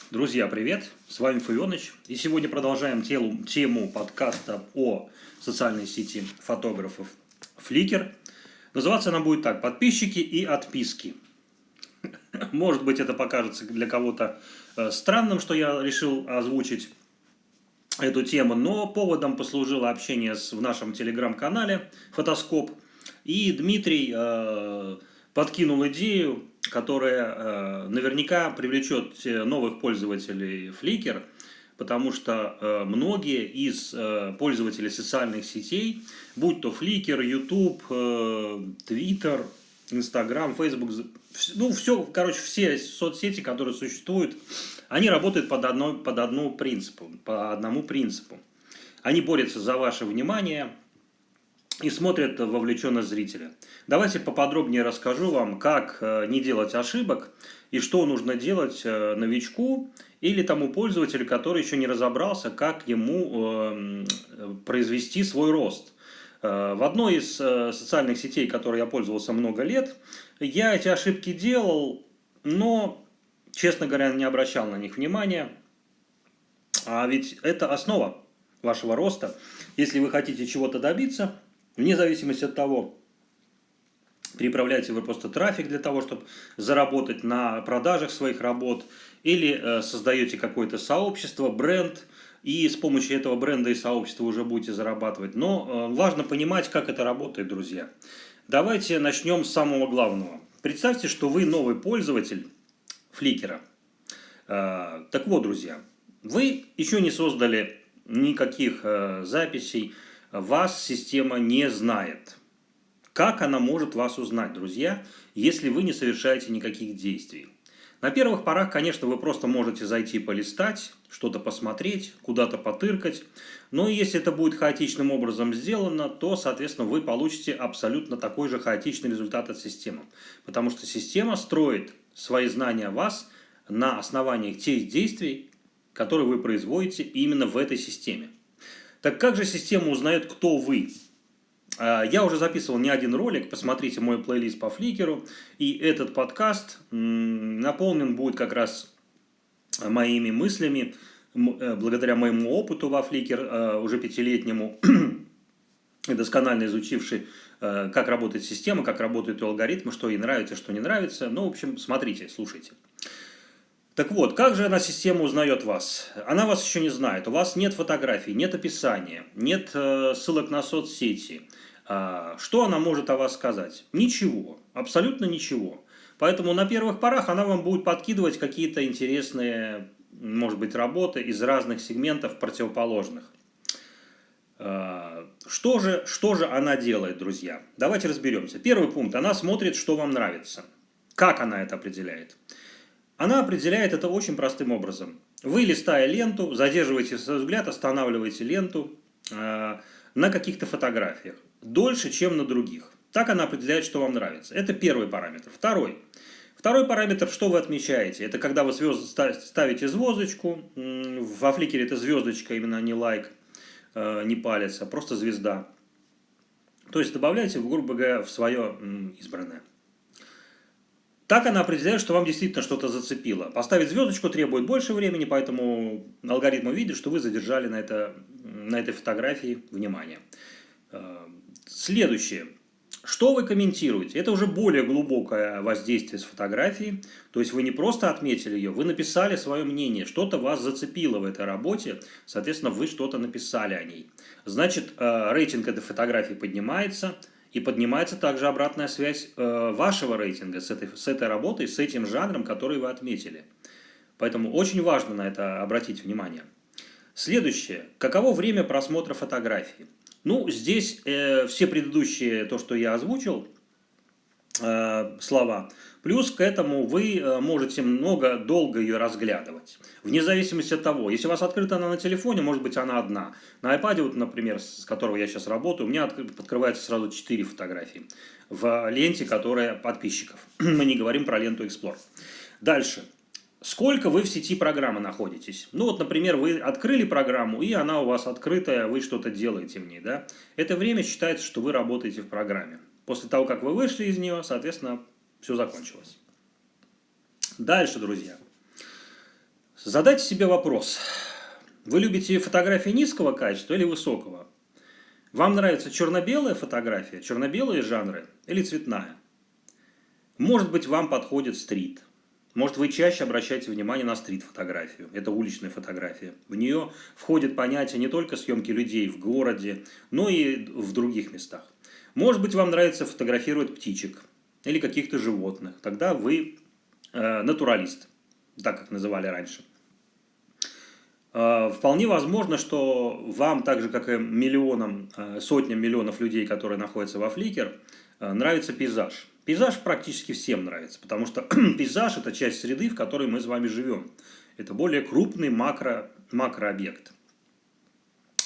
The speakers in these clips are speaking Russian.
Друзья, привет! С вами Фуёныч. И сегодня продолжаем тему подкаста о социальной сети фотографов Flickr. Называться она будет так: «Подписчики и отписки». Может быть, это покажется для кого-то странным, что я решил озвучить эту тему, но поводом послужило общение в нашем телеграм-канале «Фотоскоп». И Дмитрий подкинул идею, которая наверняка привлечет новых пользователей Flickr, потому что многие из пользователей социальных сетей, будь то Flickr, YouTube, Twitter, Instagram, Facebook, ну все, короче, все соцсети, которые существуют, они работают по одному принципу. Они борются за ваше внимание и смотрят вовлеченность зрителя. Давайте поподробнее расскажу вам, как не делать ошибок и что нужно делать новичку или тому пользователю, который еще не разобрался, как ему произвести свой рост. В одной из социальных сетей, которой я пользовался много лет, я эти ошибки делал, но, честно говоря, не обращал на них внимания. А ведь это основа вашего роста. Если вы хотите чего-то добиться, вне зависимости от того, переправляете вы просто трафик для того, чтобы заработать на продажах своих работ, или создаете какое-то сообщество, бренд, и с помощью этого бренда и сообщества уже будете зарабатывать. Но важно понимать, как это работает, друзья. Давайте начнем с самого главного. Представьте, что вы новый пользователь Flickr. Так вот, друзья, вы еще не создали никаких записей, вас система не знает. Как она может вас узнать, друзья, если вы не совершаете никаких действий? На первых порах, конечно, вы просто можете зайти полистать, что-то посмотреть, куда-то потыркать. Но если это будет хаотичным образом сделано, то, соответственно, вы получите абсолютно такой же хаотичный результат от системы. Потому что система строит свои знания о вас на основании тех действий, которые вы производите именно в этой системе. Так как же система узнает, кто вы? Я уже записывал не один ролик, посмотрите мой плейлист по Flickr, и этот подкаст наполнен будет как раз моими мыслями, благодаря моему опыту во Flickr, уже 5-летнему, досконально изучивший, как работает система, как работают алгоритмы, что ей нравится, что не нравится. Ну, в общем, смотрите, слушайте. Так вот, как же она, система, узнает вас? Она вас еще не знает. У вас нет фотографий, нет описания, нет ссылок на соцсети. Что она может о вас сказать? Ничего, абсолютно ничего. Поэтому на первых порах она вам будет подкидывать какие-то интересные, может быть, работы из разных сегментов противоположных. Что же она делает, друзья? Давайте разберемся. Первый пункт. Она смотрит, что вам нравится. Как она это определяет? Она определяет это очень простым образом. Вы, листая ленту, задерживаете свой взгляд, останавливаете ленту на каких-то фотографиях дольше, чем на других. Так она определяет, что вам нравится. Это первый параметр. Второй параметр, что вы отмечаете. Это когда вы ставите звездочку. Во Flickr это звездочка, именно не лайк, не палец, а просто звезда. То есть добавляете, грубо говоря, в свое избранное. Так она определяет, что вам действительно что-то зацепило. Поставить звездочку требует больше времени, поэтому алгоритм увидит, что вы задержали на этой фотографии внимание. Следующее. Что вы комментируете? Это уже более глубокое воздействие с фотографией. То есть вы не просто отметили ее, вы написали свое мнение. Что-то вас зацепило в этой работе, соответственно, вы что-то написали о ней. Значит, рейтинг этой фотографии поднимается. И поднимается также обратная связь вашего рейтинга с этой работой, с этим жанром, который вы отметили. Поэтому очень важно на это обратить внимание. Следующее. Каково время просмотра фотографии? Ну, здесь все предыдущие, то, что я озвучил, слова. Плюс к этому вы можете долго ее разглядывать. Вне зависимости от того, если у вас открыта она на телефоне, может быть она одна. На iPad, вот, например, с которого я сейчас работаю, у меня открывается сразу 4 фотографии в ленте, которая подписчиков. Мы не говорим про ленту Explore. Дальше. Сколько вы в сети программы находитесь? Ну вот, например, вы открыли программу, и она у вас открытая, вы что-то делаете в ней. Да? Это время считается, что вы работаете в программе. После того, как вы вышли из нее, соответственно, все закончилось. Дальше, друзья. Задайте себе вопрос. Вы любите фотографии низкого качества или высокого? Вам нравится черно-белая фотография, черно-белые жанры или цветная? Может быть, вам подходит стрит. Может, вы чаще обращаете внимание на стрит-фотографию. Это уличная фотография. В нее входит понятие не только съемки людей в городе, но и в других местах. Может быть, вам нравится фотографировать птичек или каких-то животных. Тогда вы натуралист, так как называли раньше. Вполне возможно, что вам, так же как и миллионам, сотням миллионов людей, которые находятся во Flickr, нравится пейзаж. Пейзаж практически всем нравится, потому что пейзаж – это часть среды, в которой мы с вами живем. Это более крупный макрообъект.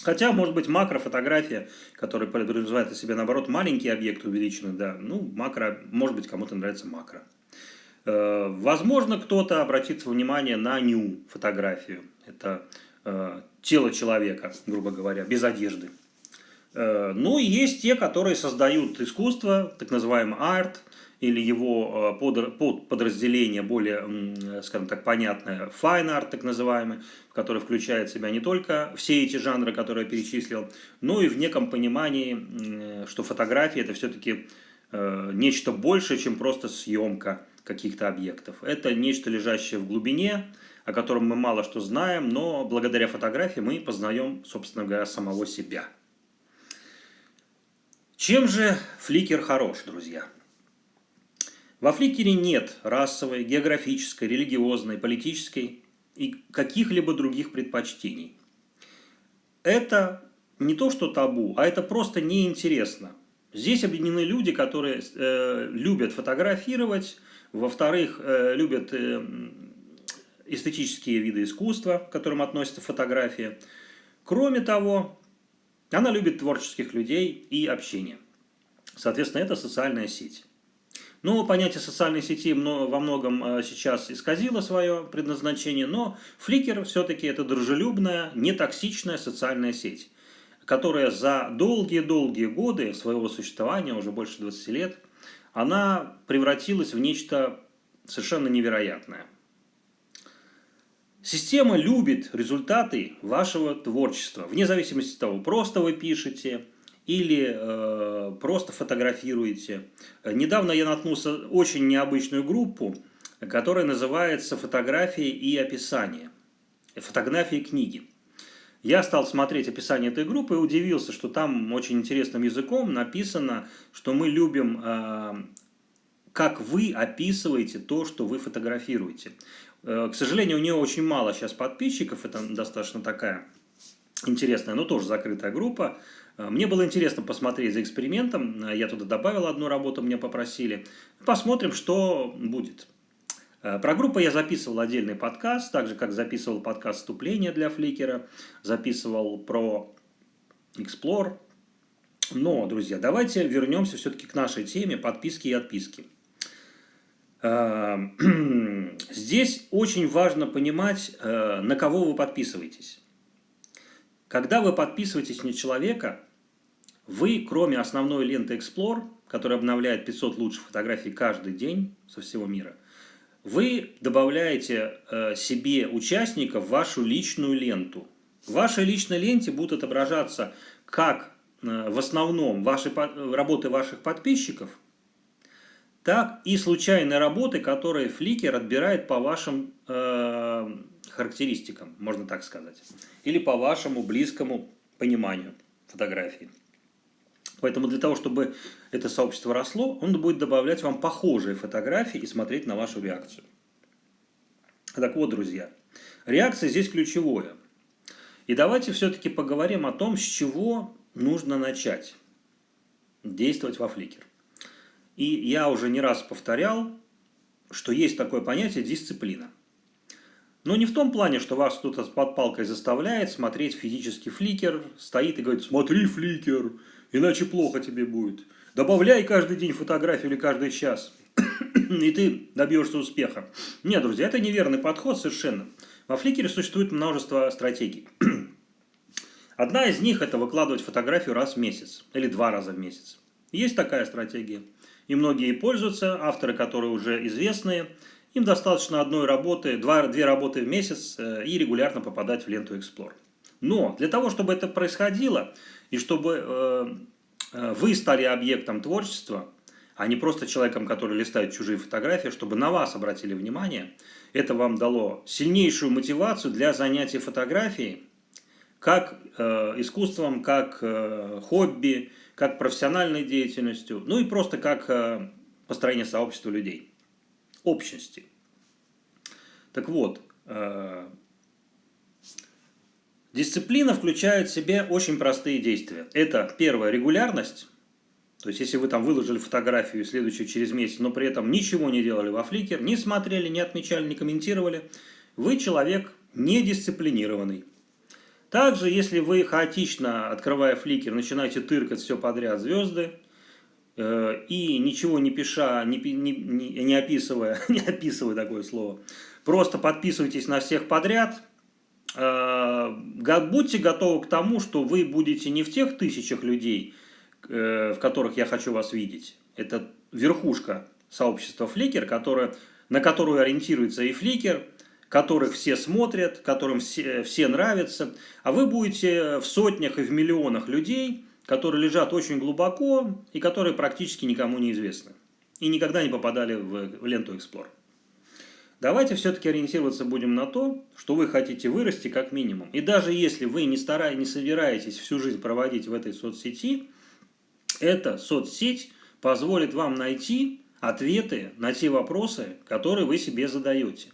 Хотя, может быть, макрофотография, которая подразумевает о себе, наоборот, маленький объект увеличенный, да, макро, может быть, кому-то нравится макро. Возможно, кто-то обратит внимание на ню-фотографию. Это тело человека, грубо говоря, без одежды. Ну и есть те, которые создают искусство, так называемый арт, или его подразделение более, скажем так, понятное, fine art, так называемый, который включает в себя не только все эти жанры, которые я перечислил, но и в неком понимании, что фотография – это все-таки нечто большее, чем просто съемка каких-то объектов. Это нечто, лежащее в глубине, о котором мы мало что знаем, но благодаря фотографии мы познаем, собственно говоря, самого себя. Чем же Flickr хорош, друзья? Во Flickr нет расовой, географической, религиозной, политической и каких-либо других предпочтений. Это не то, что табу, а это просто неинтересно. Здесь объединены люди, которые любят фотографировать, во-вторых, любят эстетические виды искусства, к которым относится фотография. Кроме того, она любит творческих людей и общение. Соответственно, это социальная сеть. Но понятие социальной сети во многом сейчас исказило свое предназначение, но Flickr все-таки это дружелюбная, нетоксичная социальная сеть, которая за долгие-долгие годы своего существования, уже больше 20 лет, она превратилась в нечто совершенно невероятное. Система любит результаты вашего творчества, вне зависимости от того, просто вы пишете или просто фотографируете. Недавно я наткнулся на очень необычную группу, которая называется «Фотографии и описание». Фотографии и книги. Я стал смотреть описание этой группы и удивился, что там очень интересным языком написано, что мы любим, как вы описываете то, что вы фотографируете. К сожалению, у нее очень мало сейчас подписчиков, это достаточно такая интересная, но тоже закрытая группа. Мне было интересно посмотреть за экспериментом, я туда добавил одну работу, меня попросили. Посмотрим, что будет. Про группу я записывал отдельный подкаст, так же, как записывал подкаст «Вступление» для Flickr, записывал про Explore. Но, друзья, давайте вернемся все-таки к нашей теме подписки и отписки. Здесь очень важно понимать, на кого вы подписываетесь. Когда вы подписываетесь на человека, вы, кроме основной ленты Explore, которая обновляет 500 лучших фотографий каждый день со всего мира, вы добавляете себе участников в вашу личную ленту. В вашей личной ленте будут отображаться как в основном работы ваших подписчиков, так и случайные работы, которые Flickr отбирает по вашим характеристикам, можно так сказать, или по вашему близкому пониманию фотографии. Поэтому для того, чтобы это сообщество росло, он будет добавлять вам похожие фотографии и смотреть на вашу реакцию. Так вот, друзья, реакция здесь ключевое. И давайте все-таки поговорим о том, с чего нужно начать действовать во Flickr. И я уже не раз повторял, что есть такое понятие дисциплина. Но не в том плане, что вас кто-то под палкой заставляет смотреть физически Flickr, стоит и говорит: смотри Flickr, иначе плохо тебе будет. Добавляй каждый день фотографию или каждый час, и ты добьешься успеха. Нет, друзья, это неверный подход совершенно. Во Flickr существует множество стратегий. Одна из них – это выкладывать фотографию раз в месяц или 2 раза в месяц. Есть такая стратегия. И многие пользуются, авторы, которые уже известные, Им достаточно одной работы, две работы в месяц и регулярно попадать в ленту Explore. Но для того, чтобы это происходило, и чтобы вы стали объектом творчества, а не просто человеком, который листает чужие фотографии, чтобы на вас обратили внимание, это вам дало сильнейшую мотивацию для занятий фотографией, как искусством, как хобби, как профессиональной деятельностью, ну и просто как построение сообщества людей, общности. Так вот, дисциплина включает в себя очень простые действия. Это первое, регулярность. То есть, если вы там выложили фотографию, следующую через месяц, но при этом ничего не делали во Flickr, не смотрели, не отмечали, не комментировали, вы человек недисциплинированный. Также, если вы хаотично, открывая Flickr, начинаете тыркать все подряд звезды, и ничего не пиша, не описывая, не описывая такое слово, просто подписывайтесь на всех подряд, будьте готовы к тому, что вы будете не в тех тысячах людей, в которых я хочу вас видеть. Это верхушка сообщества Flickr, на которую ориентируется и Flickr, которых все смотрят, которым все нравятся. А вы будете в сотнях и в миллионах людей, которые лежат очень глубоко и которые практически никому не известны. И никогда не попадали в ленту Explore. Давайте все-таки ориентироваться будем на то, что вы хотите вырасти как минимум. И даже если вы не собираетесь всю жизнь проводить в этой соцсети, эта соцсеть позволит вам найти ответы на те вопросы, которые вы себе задаете.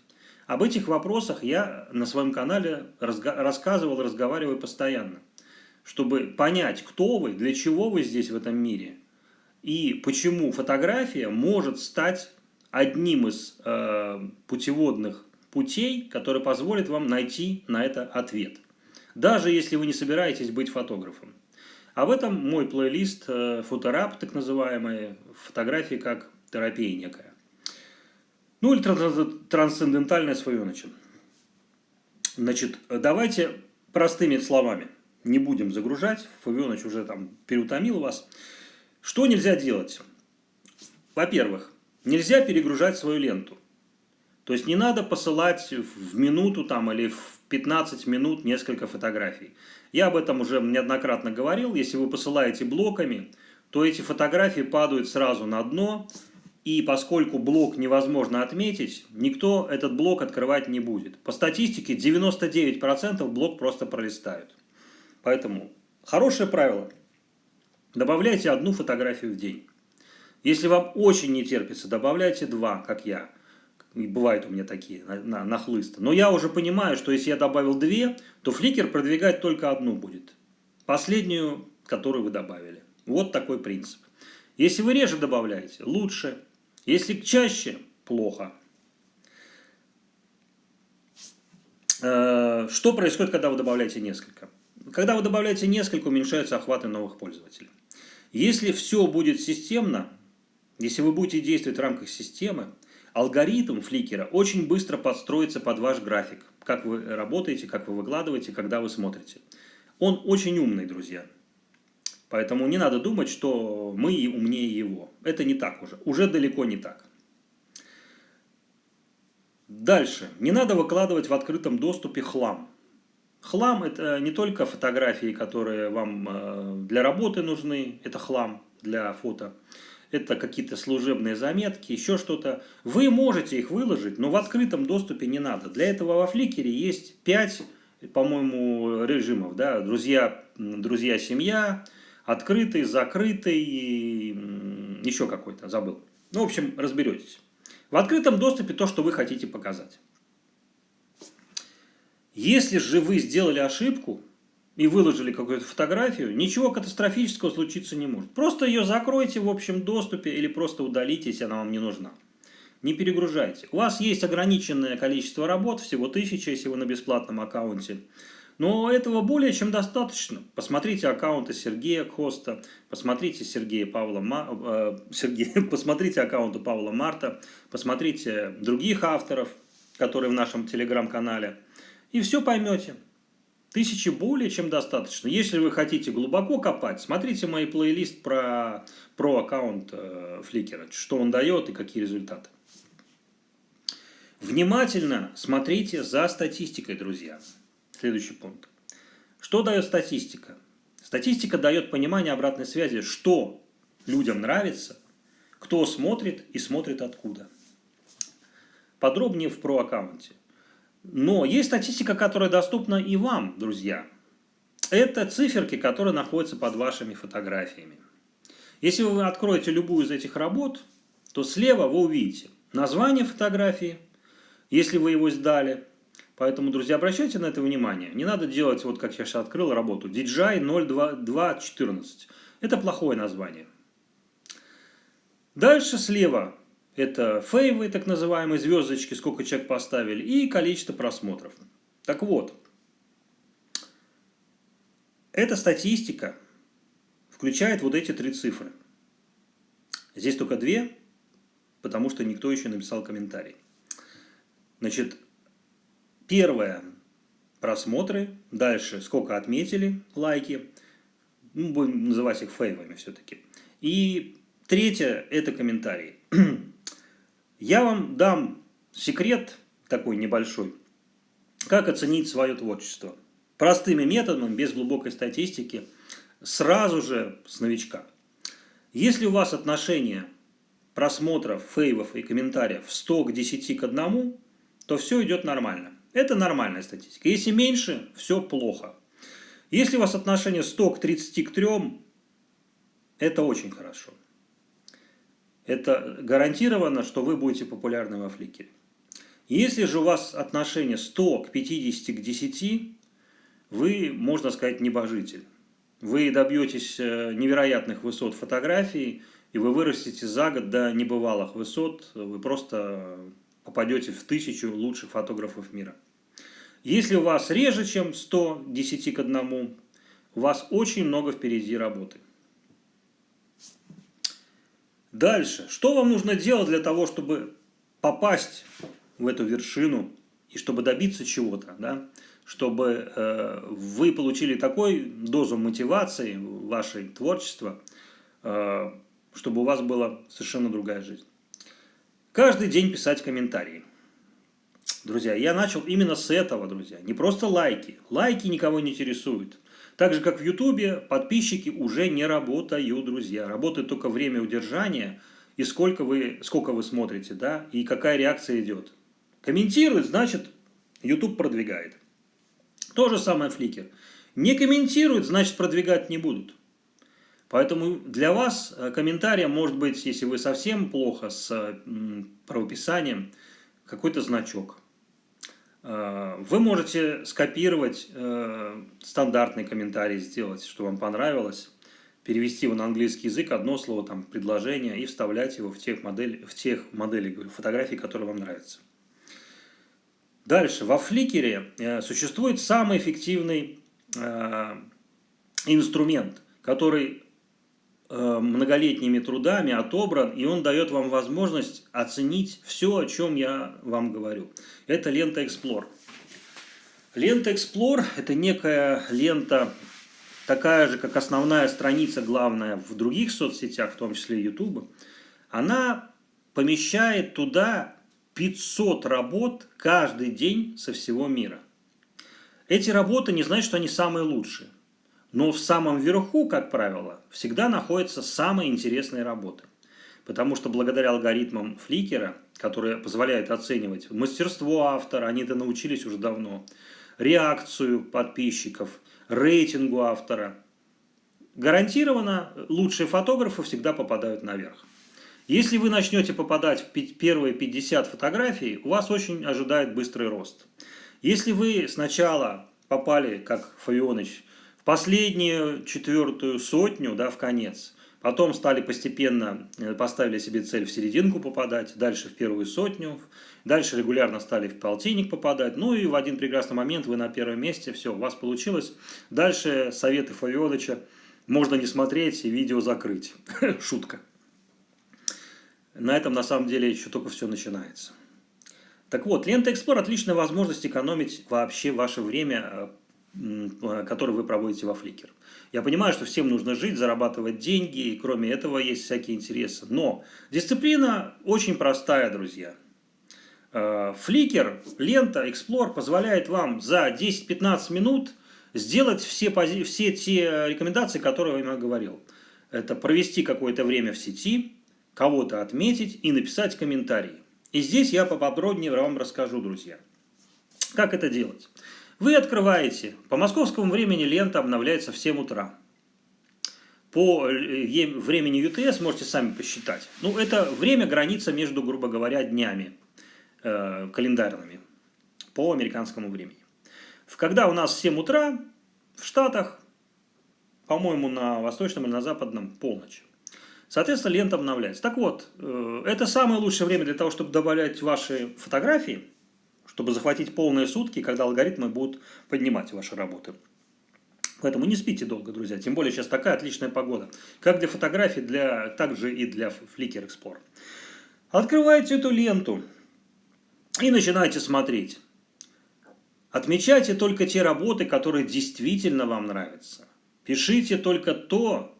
Об этих вопросах я на своем канале рассказывал, разговариваю постоянно, чтобы понять, кто вы, для чего вы здесь в этом мире, и почему фотография может стать одним из путеводных путей, который позволит вам найти на это ответ, даже если вы не собираетесь быть фотографом. Об этом мой плейлист «Фотораб», так называемый, фотографии как терапия некая. Ну или трансцендентальная Файоныч. Значит, давайте простыми словами, не будем загружать, Файоныч уже там переутомил вас. Что нельзя делать? Во-первых, нельзя перегружать свою ленту. То есть не надо посылать в минуту там, или в 15 минут несколько фотографий. Я об этом уже неоднократно говорил. Если вы посылаете блоками, то эти фотографии падают сразу на дно. И поскольку блок невозможно отметить, никто этот блок открывать не будет. По статистике 99% блок просто пролистают. Поэтому хорошее правило. Добавляйте одну фотографию в день. Если вам очень не терпится, добавляйте 2, как я. Бывают у меня такие нахлысты. Но я уже понимаю, что если я добавил 2, то Flickr продвигать только одну будет. Последнюю, которую вы добавили. Вот такой принцип. Если вы реже добавляете, лучше. Если чаще, плохо. Что происходит, когда вы добавляете несколько? Когда вы добавляете несколько, уменьшаются охваты новых пользователей. Если все будет системно, если вы будете действовать в рамках системы, алгоритм Flickr очень быстро подстроится под ваш график. Как вы работаете, как вы выкладываете, когда вы смотрите. Он очень умный, друзья. Поэтому не надо думать, что мы умнее его. Это не так уже. Уже далеко не так. Дальше. Не надо выкладывать в открытом доступе хлам. Хлам – это не только фотографии, которые вам для работы нужны. Это хлам для фото. Это какие-то служебные заметки, еще что-то. Вы можете их выложить, но в открытом доступе не надо. Для этого во Flickr есть 5, по-моему, режимов. Да? Друзья, семья, открытый, закрытый, еще какой-то, забыл. Ну, в общем, разберетесь. В открытом доступе то, что вы хотите показать. Если же вы сделали ошибку и выложили какую-то фотографию, ничего катастрофического случиться не может. Просто ее закройте в общем доступе или просто удалите, если она вам не нужна. Не перегружайте. У вас есть ограниченное количество работ, всего 1000, если вы на бесплатном аккаунте. Но этого более чем достаточно. Посмотрите аккаунты Сергея Хоста, посмотрите посмотрите аккаунты Павла Марта, посмотрите других авторов, которые в нашем телеграм-канале, и все поймете. 1000 более чем достаточно. Если вы хотите глубоко копать, смотрите мой плейлист про аккаунт Flickr, что он дает и какие результаты. Внимательно смотрите за статистикой, друзья. Следующий пункт. Что дает статистика? Статистика дает понимание обратной связи, что людям нравится, кто смотрит и смотрит откуда. Подробнее в про-аккаунте. Но есть статистика, которая доступна и вам, друзья. Это циферки, которые находятся под вашими фотографиями. Если вы откроете любую из этих работ, то слева вы увидите название фотографии, если вы его сдали. Поэтому, друзья, обращайте на это внимание. Не надо делать, вот как я сейчас открыл работу, DJI 02214. Это плохое название. Дальше слева это фейвы, так называемые звездочки, сколько человек поставили, и количество просмотров. Так вот, эта статистика включает вот эти три цифры. Здесь только две, потому что никто еще написал комментарий. Значит, первое – просмотры. Дальше, сколько отметили, лайки. Будем называть их фейвами все-таки. И третье – это комментарии. Я вам дам секрет такой небольшой, как оценить свое творчество. Простыми методами, без глубокой статистики, сразу же с новичка. Если у вас отношение просмотров, фейвов и комментариев 100 к 10 к 1, то все идет нормально. Это нормальная статистика. Если меньше, все плохо. Если у вас отношение 100 к 30 к 3, это очень хорошо. Это гарантированно, что вы будете популярны во Фликере. Если же у вас отношение 100 к 50 к 10, вы, можно сказать, небожитель. Вы добьетесь невероятных высот фотографий, и вы вырастете за год до небывалых высот. Вы просто попадете в 1000 лучших фотографов мира. Если у вас реже, чем 100 10 к 1, у вас очень много впереди работы. Дальше. Что вам нужно делать для того, чтобы попасть в эту вершину и чтобы добиться чего-то, да? Чтобы вы получили такую дозу мотивации в ваше творчество, чтобы у вас была совершенно другая жизнь. Каждый день писать комментарии. Друзья, я начал именно с этого, друзья. Не просто лайки. Лайки никого не интересуют. Так же, как в Ютубе, подписчики уже не работают, друзья. Работает только время удержания и сколько вы смотрите, да, и какая реакция идет. Комментирует, значит, YouTube продвигает. То же самое Flickr. Не комментирует, значит, продвигать не будут. Поэтому для вас комментарием может быть, если вы совсем плохо с правописанием, какой-то значок. Вы можете скопировать стандартный комментарий, сделать, что вам понравилось, перевести его на английский язык, одно слово, там, предложение, и вставлять его в тех моделей фотографий, которые вам нравятся. Дальше. Во Flickr существует самый эффективный инструмент, который многолетними трудами отобран, и он дает вам возможность оценить все, о чем я вам говорю. Это лента Explore. Лента Explore – это некая лента, такая же, как основная страница, главная в других соцсетях, в том числе YouTube. Она помещает туда 500 работ каждый день со всего мира. Эти работы не значит, что они самые лучшие. Но в самом верху, как правило, всегда находятся самые интересные работы. Потому что благодаря алгоритмам Flickr, которые позволяют оценивать мастерство автора, они это научились уже давно, реакцию подписчиков, рейтингу автора, гарантированно лучшие фотографы всегда попадают наверх. Если вы начнете попадать в первые 50 фотографий, у вас очень ожидает быстрый рост. Если вы сначала попали, как Файоныч, последнюю 4-ю сотню, да, в конец. Потом стали постепенно, поставили себе цель в серединку попадать, дальше в 1-ю сотню, дальше регулярно стали в полтинник попадать. Ну и в один прекрасный момент вы на 1-м месте, все, у вас получилось. Дальше советы Файоныча можно не смотреть и видео закрыть. Шутка. На этом на самом деле еще только все начинается. Так вот, лента Explore – отличная возможность экономить вообще ваше время, который вы проводите во Flickr. Я понимаю, что всем нужно жить, зарабатывать деньги, и кроме этого есть всякие интересы. Но дисциплина очень простая, друзья. Flickr, лента, Explore позволяет вам за 10-15 минут сделать все те рекомендации, которые я вам говорил. Это провести какое-то время в сети, кого-то отметить и написать комментарий. И здесь я поподробнее вам расскажу, друзья. Как это делать? Вы открываете, по московскому времени лента обновляется в 7 утра. По времени ЮТС можете сами посчитать. Ну, это время граница между, грубо говоря, днями календарными по американскому времени. Когда у нас 7 утра, в Штатах, по-моему, на восточном или на западном полночь. Соответственно, лента обновляется. Так вот, это самое лучшее время для того, чтобы добавлять ваши фотографии, чтобы захватить полные сутки, когда алгоритмы будут поднимать ваши работы. Поэтому не спите долго, друзья. Тем более сейчас такая отличная погода. Как для фотографий, также и для Flickr Explorer. Открывайте эту ленту и начинайте смотреть. Отмечайте только те работы, которые действительно вам нравятся. Пишите только то,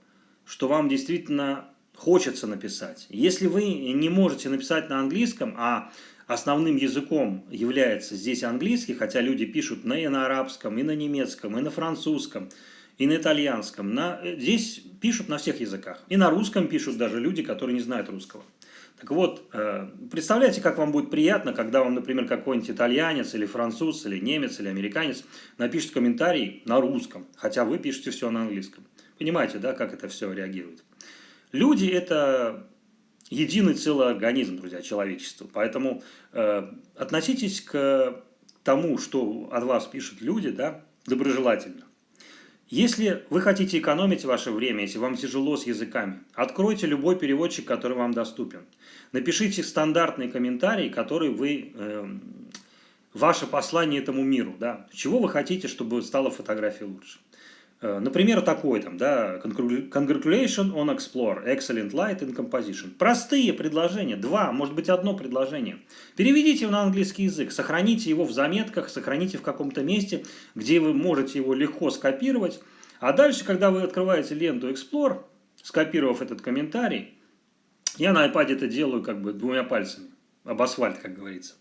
что вам действительно хочется написать. Если вы не можете написать на английском, а основным языком является здесь английский, хотя люди пишут и на арабском, и на немецком, и на французском, и на итальянском. Здесь пишут на всех языках. И на русском пишут даже люди, которые не знают русского. Так вот, представляете, как вам будет приятно, когда вам, например, какой-нибудь итальянец, или француз, или немец, или американец напишет комментарий на русском, хотя вы пишете все на английском. Понимаете, да, как это все реагирует? Люди – это единый целый организм, друзья, человечество. Поэтому относитесь к тому, что от вас пишут люди, да, доброжелательно. Если вы хотите экономить ваше время, если вам тяжело с языками, откройте любой переводчик, который вам доступен. Напишите стандартный комментарий, который ваше послание этому миру. Да? Чего вы хотите, чтобы стала фотография лучше? Например, такой там, да, Congratulations on Explore, Excellent Light and Composition. Простые предложения, может быть, одно предложение. Переведите его на английский язык, сохраните его в заметках, сохраните в каком-то месте, где вы можете его легко скопировать. А дальше, когда вы открываете ленту Explore, скопировав этот комментарий, я на iPad это делаю как бы 2 пальцами, об асфальт, как говорится.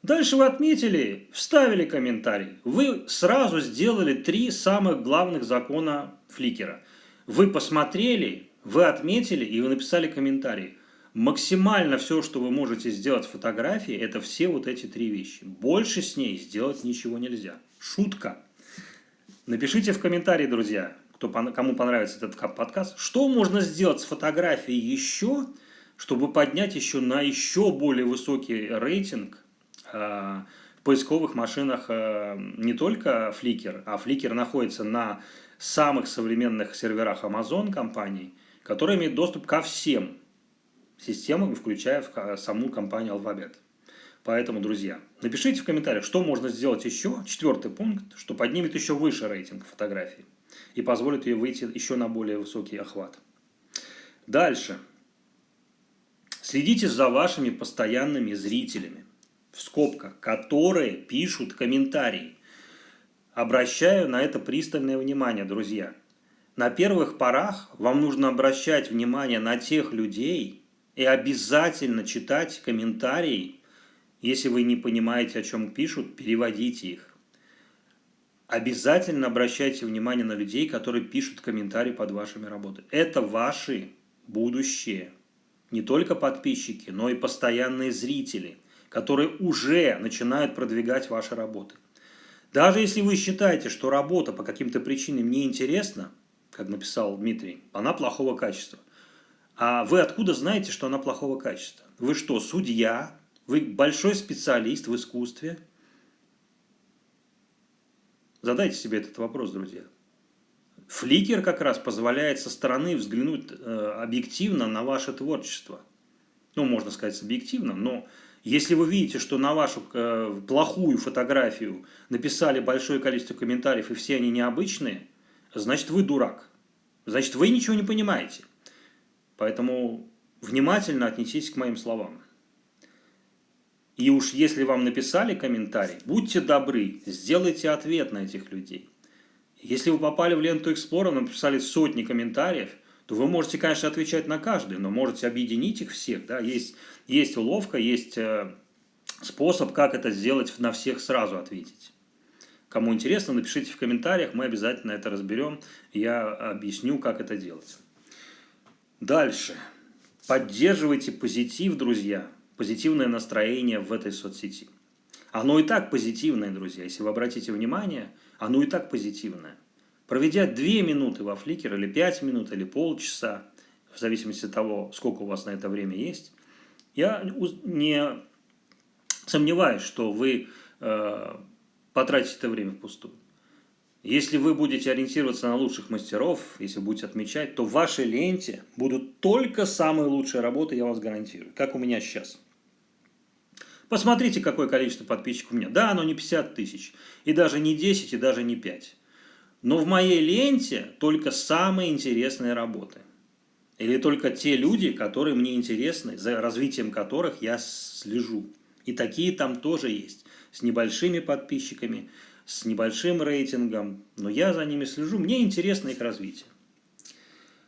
Дальше вы отметили, вставили комментарий. Вы сразу сделали 3 самых главных закона Flickr. Вы посмотрели, вы отметили и вы написали комментарий. Максимально все, что вы можете сделать в фотографии, это все вот эти 3 вещи. Больше с ней сделать ничего нельзя. Шутка. Напишите в комментарии, друзья, кому понравится этот подкаст, что можно сделать с фотографией еще, чтобы поднять еще на еще более высокий рейтинг в поисковых машинах не только Flickr, а Flickr находится на самых современных серверах Amazon компаний, которые имеют доступ ко всем системам, включая саму компанию Alphabet. Поэтому, друзья, напишите в комментариях, что можно сделать еще, 4-й пункт, что поднимет еще выше рейтинг фотографии и позволит ее выйти еще на более высокий охват. Дальше. Следите за вашими постоянными зрителями, в скобках, которые пишут комментарии. Обращаю на это пристальное внимание, друзья. На первых порах вам нужно обращать внимание на тех людей и обязательно читать комментарии. Если вы не понимаете, о чем пишут, переводите их. Обязательно обращайте внимание на людей, которые пишут комментарии под вашими работами. Это ваши будущие, не только подписчики, но и постоянные зрители, которые уже начинают продвигать ваши работы. Даже если вы считаете, что работа по каким-то причинам неинтересна, как написал Дмитрий, она плохого качества. А вы откуда знаете, что она плохого качества? Вы что, судья? Вы большой специалист в искусстве? Задайте себе этот вопрос, друзья. Flickr как раз позволяет со стороны взглянуть объективно на ваше творчество. Ну, можно сказать, объективно, но если вы видите, что на вашу плохую фотографию написали большое количество комментариев, и все они необычные, значит, вы дурак. Значит, вы ничего не понимаете. Поэтому внимательно отнеситесь к моим словам. И уж если вам написали комментарий, будьте добры, сделайте ответ на этих людей. Если вы попали в ленту Explorer, написали сотни комментариев, то вы можете, конечно, отвечать на каждый, но можете объединить их всех. Да? Есть уловка, есть способ, как это сделать, на всех сразу ответить. Кому интересно, напишите в комментариях, мы обязательно это разберем, я объясню, как это делать. Дальше. Поддерживайте позитив, друзья, позитивное настроение в этой соцсети. Оно и так позитивное, друзья, если вы обратите внимание, оно и так позитивное. Проведя 2 минуты во Flickr, или 5 минут, или полчаса, в зависимости от того, сколько у вас на это время есть, я не сомневаюсь, что вы потратите это время впустую. Если вы будете ориентироваться на лучших мастеров, если будете отмечать, то в вашей ленте будут только самые лучшие работы, я вас гарантирую, как у меня сейчас. Посмотрите, какое количество подписчиков у меня. Да, оно не 50 тысяч, и даже не 10, и даже не 5. Но в моей ленте только самые интересные работы. Или только те люди, которые мне интересны, за развитием которых я слежу. И такие там тоже есть. С небольшими подписчиками, с небольшим рейтингом. Но я за ними слежу, мне интересно их развитие.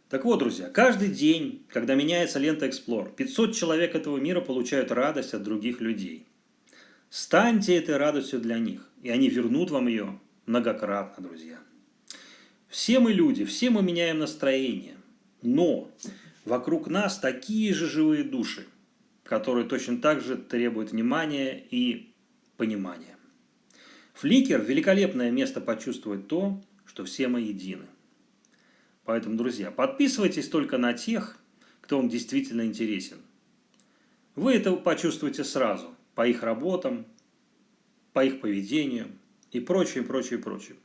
Так вот, друзья, каждый день, когда меняется лента Explore, 500 человек этого мира получают радость от других людей. Станьте этой радостью для них, и они вернут вам ее многократно, друзья. Все мы люди, все мы меняем настроение, но вокруг нас такие же живые души, которые точно так же требуют внимания и понимания. Flickr – великолепное место почувствовать то, что все мы едины. Поэтому, друзья, подписывайтесь только на тех, кто вам действительно интересен. Вы это почувствуете сразу по их работам, по их поведению и прочее, прочее, прочее.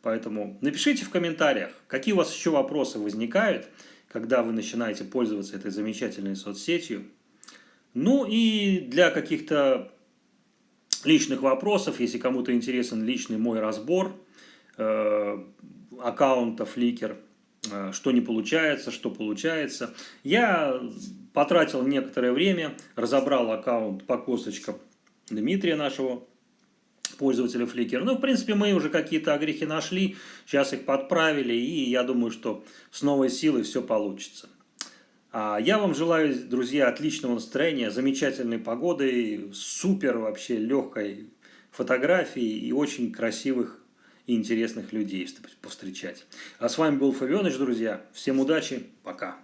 Поэтому напишите в комментариях, какие у вас еще вопросы возникают, когда вы начинаете пользоваться этой замечательной соцсетью. Ну и для каких-то личных вопросов, если кому-то интересен личный мой разбор аккаунта Flickr, что не получается, что получается. Я потратил некоторое время, разобрал аккаунт по косточкам Дмитрия, нашего пользователя Flickr. Ну, в принципе, мы уже какие-то огрехи нашли, сейчас их подправили, и я думаю, что с новой силой все получится. Я вам желаю, друзья, отличного настроения, замечательной погоды, супер вообще легкой фотографии и очень красивых и интересных людей повстречать. А с вами был Фавионыч, друзья. Всем удачи, пока.